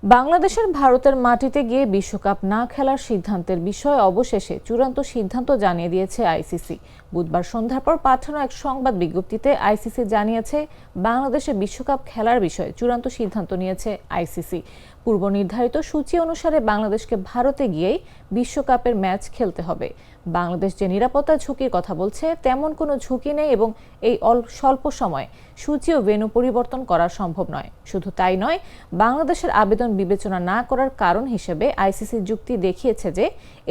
বাংলাদেশের ভারতের মাটিতে গিয়ে বিশ্বকাপ না খেলার সিদ্ধান্তের বিষয়ে অবশেষে চূড়ান্ত সিদ্ধান্ত জানিয়ে দিয়েছে আইসিসি। বুধবার সন্ধ্যার পর পাঠানো এক সংবাদ বিজ্ঞপ্তিতে আইসিসি জানিয়েছে, বাংলাদেশে বিশ্বকাপ খেলার বিষয়ে চূড়ান্ত সিদ্ধান্ত নিয়েছে আইসিসি। পূর্ব নির্ধারিত সূচি অনুসারে বাংলাদেশকে ভারতে গিয়েই বিশ্বকাপের ম্যাচ খেলতে হবে। বাংলাদেশ যে নিরাপত্তা ঝুঁকির কথা বলছে, তেমন কোনো ঝুঁকি নেই এবং এই স্বল্প সময়ে সূচি ও ভেন্যু পরিবর্তন করা সম্ভব নয়। শুধু তাই নয়, বাংলাদেশের আবেদন বিবেচনা না করার কারণ হিসেবে আইসিসি যুক্তি দেখিয়েছে যে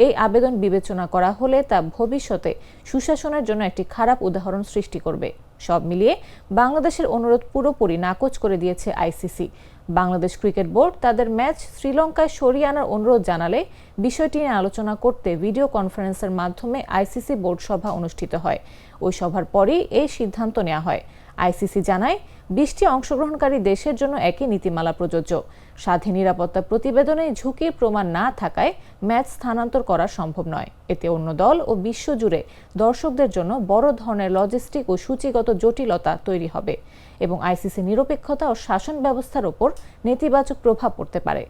এই আবেদন বিবেচনা করা হলে তা ভবিষ্যতে সুশাসনের জন্য একটি খারাপ উদাহরণ সৃষ্টি করবে। সব মিলিয়ে বাংলাদেশের অনুরোধ পুরোপুরি নাকচ করে দিয়েছে আইসিসি। বাংলাদেশ ক্রিকেট বোর্ড তাদের ম্যাচ শ্রীলঙ্কায় সরিয়ে আনার অনুরোধ জানালে বিষয়টি নিয়ে আলোচনা করতে ভিডিও কনফারেন্সের মাধ্যমে আইসিসি বোর্ড সভা অনুষ্ঠিত হয়। ওই সভার পরই এই সিদ্ধান্ত নেওয়া হয়। আইসিসি জানায়, 20টি অংশগ্রহণকারী দেশের জন্য একই নীতিমালা প্রযোজ্য। স্বাধীন নিরাপত্তা প্রতিবেদনে ঝুঁকির প্রমাণ না থাকায় ম্যাচ স্থানান্তর করা সম্ভব নয়। এতে অন্য দল ও বিশ্বজুড়ে দর্শকদের জন্য বড় ধরনের লজিস্টিক ও সূচিগত জটিলতা তৈরি হবে এবং আইসিসি নিরপেক্ষতা ও শাসন ব্যবস্থার উপর নেতিবাচক প্রভাব পড়তে পারে।